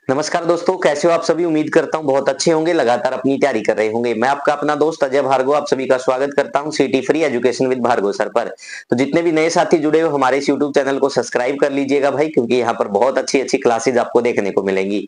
नमस्कार दोस्तों, कैसे हो आप सभी। उम्मीद करता हूँ बहुत अच्छे होंगे, लगातार अपनी तैयारी कर रहे होंगे। मैं आपका अपना दोस्त अजय भार्गव आप सभी का स्वागत करता हूँ city free education with Bhargav sir पर। तो जितने भी नए साथी जुड़े हो हमारे इस यूट्यूब चैनल को सब्सक्राइब कर लीजिएगा भाई, क्योंकि यहाँ पर बहुत अच्छी अच्छी क्लासेज आपको देखने को मिलेंगी।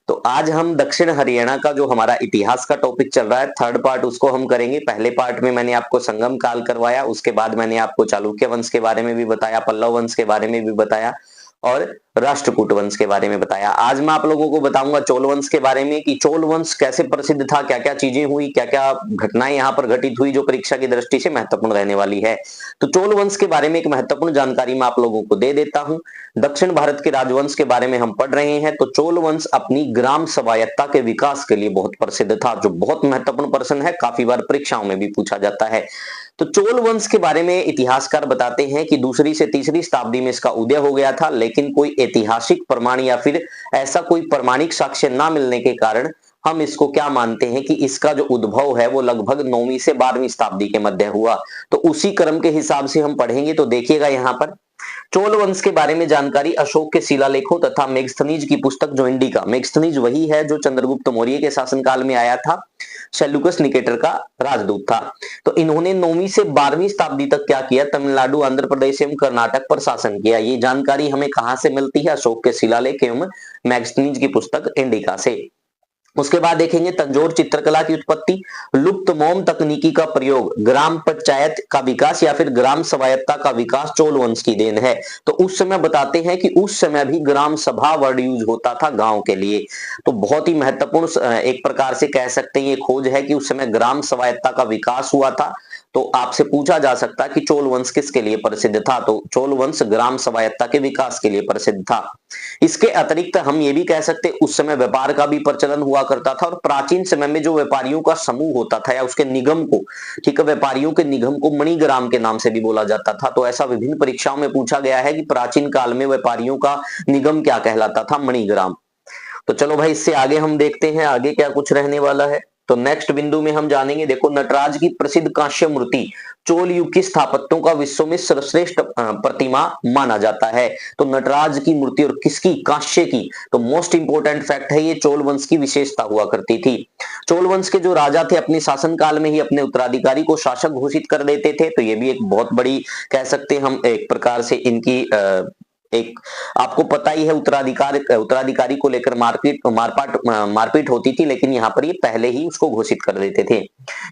तो आज हम दक्षिण हरियाणा का जो हमारा इतिहास का टॉपिक चल रहा है, थर्ड पार्ट उसको हम करेंगे। पहले पार्ट में मैंने आपको संगम काल करवाया, उसके बाद मैंने आपको चालुक्य वंश के बारे में भी बताया, पल्लव वंश के बारे में भी बताया और राष्ट्रकूट वंश के बारे में बताया। आज मैं आप लोगों को बताऊंगा चोल वंश के बारे में कि चोल वंश कैसे प्रसिद्ध था, क्या क्या चीजें हुई, क्या क्या घटनाएं यहाँ पर घटित हुई जो परीक्षा की दृष्टि से महत्वपूर्ण रहने वाली है। तो चोल वंश के बारे में एक महत्वपूर्ण जानकारी मैं आप लोगों को दे देता हूं। दक्षिण भारत के राजवंश के बारे में हम पढ़ रहे हैं, तो चोल वंश अपनी ग्राम स्वायत्ता के विकास के लिए बहुत प्रसिद्ध था, जो बहुत महत्वपूर्ण प्रश्न है, काफी बार परीक्षाओं में भी पूछा जाता है। तो चोल वंश के बारे में इतिहासकार बताते हैं कि दूसरी से तीसरी शताब्दी में इसका उदय हो गया था, लेकिन कोई ऐतिहासिक प्रमाण या फिर ऐसा कोई प्रमाणिक साक्ष्य ना मिलने के कारण हम इसको क्या मानते हैं कि इसका जो उद्भव है वो लगभग 9वीं से 12वीं शताब्दी के मध्य हुआ। तो उसी क्रम के हिसाब से हम पढ़ेंगे। तो देखिएगा यहाँ पर चोल वंश के बारे में जानकारी अशोक के शिलालेखों तथा मेगस्थनीज की पुस्तक जो इंडिका, मेगस्थनीज वही है जो चंद्रगुप्त मौर्य के शासनकाल में आया था, सेल्यूकस निकेटर का राजदूत था। तो इन्होंने 9वीं से 12वीं शताब्दी तक क्या किया, तमिलनाडु, आंध्र प्रदेश एवं कर्नाटक पर शासन किया। ये जानकारी हमें कहां से मिलती है, अशोक के शिलालेख एवं मैगस्थनीज की पुस्तक इंडिका से। उसके बाद देखेंगे तंजौर चित्रकला की उत्पत्ति, लुप्त मोम तकनीकी का प्रयोग, ग्राम पंचायत का विकास या फिर ग्राम स्वायत्ता का विकास चोल वंश की देन है। तो उस समय बताते हैं कि उस समय भी ग्राम सभा वर्ड यूज होता था गांव के लिए। तो बहुत ही महत्वपूर्ण एक प्रकार से कह सकते हैं ये खोज है कि उस समय ग्राम स्वायत्ता का विकास हुआ था। तो आपसे पूछा जा सकता है कि चोल वंश किसके लिए प्रसिद्ध था, तो चोल वंश ग्राम स्वायत्ता के विकास के लिए प्रसिद्ध था। इसके अतिरिक्त हम ये भी कह सकते उस समय व्यापार का भी प्रचलन हुआ करता था, और प्राचीन समय में जो व्यापारियों का समूह होता था या उसके निगम को, ठीक है, व्यापारियों के निगम को मणिग्राम के नाम से भी बोला जाता था। तो ऐसा विभिन्न परीक्षाओं में पूछा गया है कि प्राचीन काल में व्यापारियों का निगम क्या कहलाता था, मणिग्राम। तो चलो भाई इससे आगे हम देखते हैं आगे क्या कुछ रहने वाला है। तो नेक्स्ट बिंदु में हम जानेंगे, देखो नटराज की प्रसिद्ध कांस्य मूर्ति चोल युग की स्थापत्यों का विश्व में सर्वश्रेष्ठ प्रतिमा माना जाता है। तो नटराज की मूर्ति और किसकी, कांस्य की। तो मोस्ट इंपोर्टेंट फैक्ट है ये, चोल वंश की विशेषता हुआ करती थी। चोल वंश के जो राजा थे अपने शासन काल में ही अपने उत्तराधिकारी को शासक घोषित कर देते थे। तो ये भी एक बहुत बड़ी कह सकते हैं हम एक प्रकार से इनकी एक आपको पता ही है उत्तराधिकारी को लेकर मारपीट होती थी, लेकिन यहाँ पर ये पहले ही उसको घोषित कर देते थे।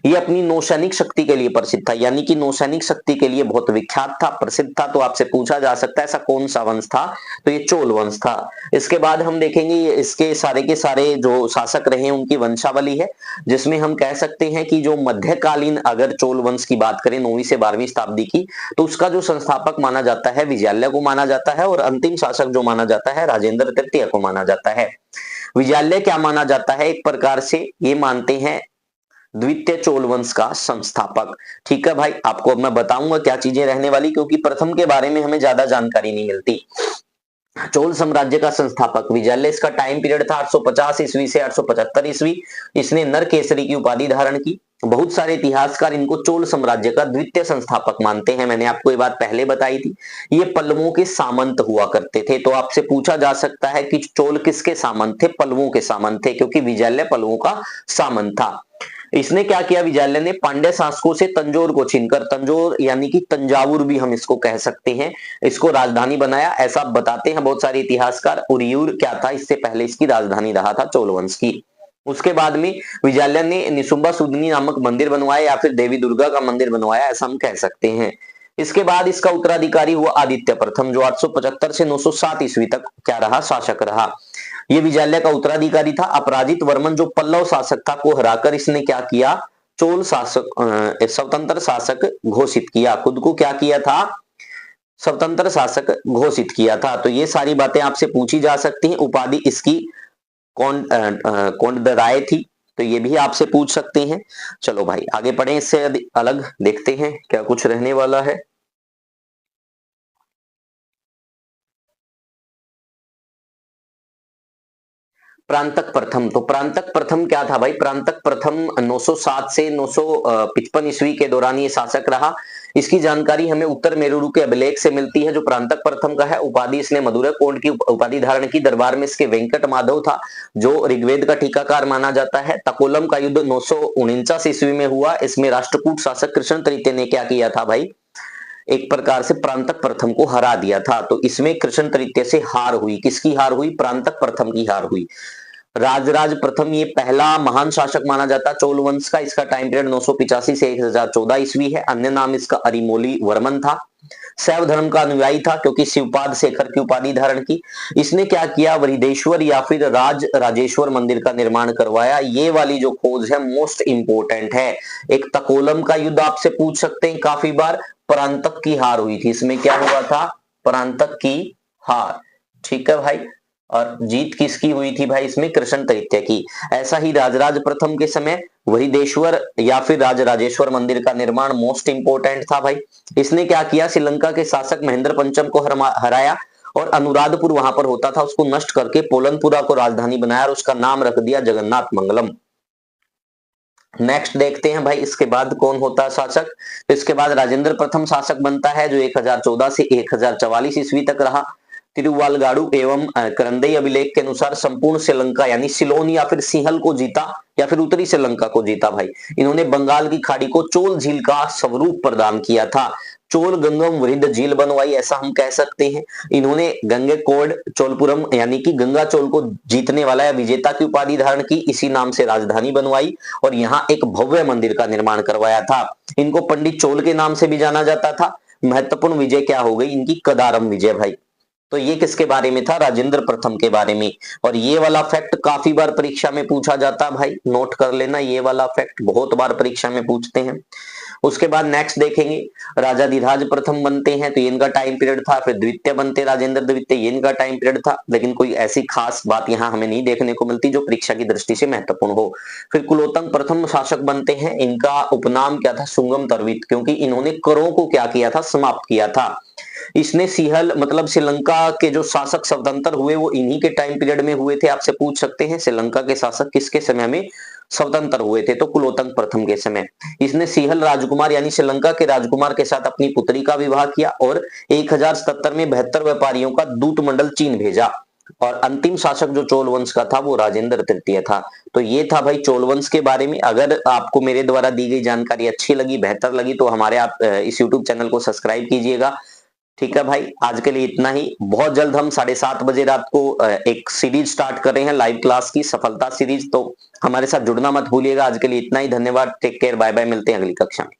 ये अपनी नौसैनिक शक्ति के लिए प्रसिद्ध था, यानी कि नौसैनिक शक्ति के लिए बहुत विख्यात था, प्रसिद्ध था। तो आपसे पूछा जा सकता है ऐसा कौन सा वंश था, तो ये चोल वंश था। इसके बाद हम देखेंगे इसके सारे के सारे जो शासक रहे उनकी वंशावली है, जिसमें हम कह सकते हैं कि जो मध्यकालीन अगर चोल वंश की बात करें 9वीं से 12वीं शताब्दी की, तो उसका जो संस्थापक माना जाता है विजयालय को माना जाता है, और अंतिम शासक जो माना जाता है राजेंद्र तृतीय को माना जाता है। विजयालय क्या माना जाता है, एक प्रकार से ये मानते हैं द्वितीय चोल वंश का संस्थापक। ठीक है भाई, आपको अब मैं बताऊंगा क्या चीजें रहने वाली, क्योंकि प्रथम के बारे में हमें ज्यादा जानकारी नहीं मिलती। चोल साम्राज्य का संस्थापक विजयालय, इसका टाइम पीरियड था 850 ईस्वी से 875 ईस्वी। इसने नरकेसरी की उपाधि धारण की। बहुत सारे इतिहासकार इनको चोल साम्राज्य का द्वितीय संस्थापक मानते हैं। मैंने आपको ये बात पहले बताई थी। ये पल्लवों के सामंत हुआ करते थे। तो आपसे पूछा जा सकता है कि चोल किसके सामंत थे, पल्लवों के सामंत थे, क्योंकि विजयालय पल्लवों का सामंत था। इसने क्या किया, विजयालय ने पांड्य शासकों से तंजौर को छीनकर, तंजौर यानी कि तंजावुर भी हम इसको कह सकते हैं, इसको राजधानी बनाया, ऐसा बताते हैं बहुत सारे इतिहासकार। उरियूर क्या था, इससे पहले इसकी राजधानी रहा था चोल वंश की। उसके बाद में विजयालय ने निशुंबा सुदनी नामक मंदिर बनवाया या फिर देवी दुर्गा का मंदिर बनवाया, ऐसा हम कह सकते हैं। इसके बाद इसका उत्तराधिकारी हुआ आदित्य प्रथम, जो 875 से 907 ईस्वी तक क्या रहा, शासक रहा। ये विजयालय का उत्तराधिकारी था। अपराजित वर्मन जो पल्लव शासक था को हराकर इसने क्या किया, चोल शासक स्वतंत्र शासक घोषित किया, खुद को क्या किया था, स्वतंत्र शासक घोषित किया था। तो ये सारी बातें आपसे पूछी जा सकती हैं। उपाधि इसकी कोंडदराय थी, तो ये भी आपसे पूछ सकते हैं। चलो भाई आगे पढ़े, इससे अलग देखते हैं क्या कुछ रहने वाला है। प्रांतक प्रथम, तो प्रांतक प्रथम क्या था भाई, प्रांतक प्रथम 907 से 955 ईस्वी के दौरान ये शासक रहा। इसकी जानकारी हमें उत्तर मेरुरु के अभिलेख से मिलती है जो परांतक प्रथम का है। उपाधि इसने मदुरै कोंड की उपाधि धारण की। दरबार में इसके वेंकट माधव था जो ऋग्वेद का टीकाकार माना जाता है। तकोलम का युद्ध 949 ईस्वी में हुआ। इसमें राष्ट्रकूट शासक कृष्ण तृतीय ने क्या किया था भाई, एक प्रकार से प्रांतक प्रथम को हरा दिया था। तो इसमें कृष्ण तृतीय से हार हुई। किसकी हार हुई? प्रांतक प्रथम की हार हुई। राजराज प्रथम ये पहला महान शासक माना जाता है चोल वंश का। इसका टाइम पीरियड 985 से 1014 ईस्वी है। अन्य नाम इसका अरिमोली वर्मन था। शैव धर्म का अनुयायी था क्योंकि शिवपाद शेखर की उपाधि धारण की। इसने क्या किया? वृद्धेश्वर या फिर राजेश्वर मंदिर का निर्माण करवाया। ये वाली जो खोज है मोस्ट इंपोर्टेंट है। एक तकोलम का युद्ध आपसे पूछ सकते हैं काफी बार। परांतक की हार हुई थी। इसमें क्या हुआ था? परांतक की हार। ठीक है भाई। और जीत किसकी हुई थी भाई? इसमें कृष्ण तृतीय की। ऐसा ही राजराज प्रथम के समय वृद्धेश्वर या फिर राजराजेश्वर मंदिर का निर्माण मोस्ट इंपोर्टेंट था भाई। इसने क्या किया? श्रीलंका के शासक महेंद्र पंचम को हराया और अनुराधपुर वहां पर होता था उसको नष्ट करके पोलनपुरा को राजधानी बनाया और उसका नाम रख दिया जगन्नाथ मंगलम। नेक्स्ट देखते हैं भाई इसके बाद कौन होता है शासक। तो इसके बाद राजेंद्र प्रथम शासक बनता है जो 1014 से 1044 ईस्वी तक रहा। तिरुवालगाड़ू एवं करंदई अभिलेख के अनुसार संपूर्ण श्रीलंका यानी सिलोन या फिर सिंहल को जीता या फिर उत्तरी श्रीलंका को जीता भाई। इन्होंने बंगाल की खाड़ी को चोल झील का स्वरूप प्रदान किया था। चोल गंगम वृद्ध झील बनवाई ऐसा हम कह सकते हैं। इन्होंने गंगेकोड चोलपुरम यानी कि गंगा चोल को जीतने वाला या विजेता की उपाधि धारण की। इसी नाम से राजधानी बनवाई और यहाँ एक भव्य मंदिर का निर्माण करवाया था। इनको पंडित चोल के नाम से भी जाना जाता था। महत्वपूर्ण विजय क्या हो गई इनकी? कदारम विजय भाई। तो ये किसके बारे में था? राजेंद्र प्रथम के बारे में। और ये वाला फैक्ट काफी बार परीक्षा में पूछा जाता भाई, नोट कर लेना। ये वाला फैक्ट बहुत बार परीक्षा में पूछते हैं। उसके बाद नेक्स्ट देखेंगे राजाधिराज प्रथम बनते हैं तो ये इनका टाइम पीरियड था। फिर द्वितीय बनते राजेंद्र द्वितीय, ये इनका टाइम पीरियड था। लेकिन कोई ऐसी खास बात यहाँ हमें नहीं देखने को मिलती जो परीक्षा की दृष्टि से महत्वपूर्ण हो। फिर कुलोत्तंग प्रथम शासक बनते हैं। इनका उपनाम क्या था? सुंगम तरवित, क्योंकि इन्होंने करों को क्या किया था? समाप्त किया था। इसने सिंहल मतलब श्रीलंका के जो शासक स्वतंत्र हुए वो इन्हीं के टाइम पीरियड में हुए थे। आपसे पूछ सकते हैं श्रीलंका के शासक किसके समय में स्वतंत्र हुए थे? तो कुलोत्तंग प्रथम के समय। इसने सिंहल राजकुमार यानी श्रीलंका के राजकुमार के साथ अपनी पुत्री का विवाह किया और 1077 में 72 व्यापारियों का दूत मंडल चीन भेजा। और अंतिम शासक जो चोल वंश का था वो राजेंद्र तृतीय था। तो ये था भाई चोल वंश के बारे में। अगर आपको मेरे द्वारा दी गई जानकारी अच्छी लगी, बेहतर लगी तो हमारे आप इस यूट्यूब चैनल को सब्सक्राइब कीजिएगा। ठीक है भाई, आज के लिए इतना ही। बहुत जल्द हम 7:30 बजे रात को एक सीरीज स्टार्ट कर रहे हैं लाइव क्लास की, सफलता सीरीज। तो हमारे साथ जुड़ना मत भूलिएगा। आज के लिए इतना ही। धन्यवाद। Take care. Bye bye. मिलते हैं अगली कक्षा में।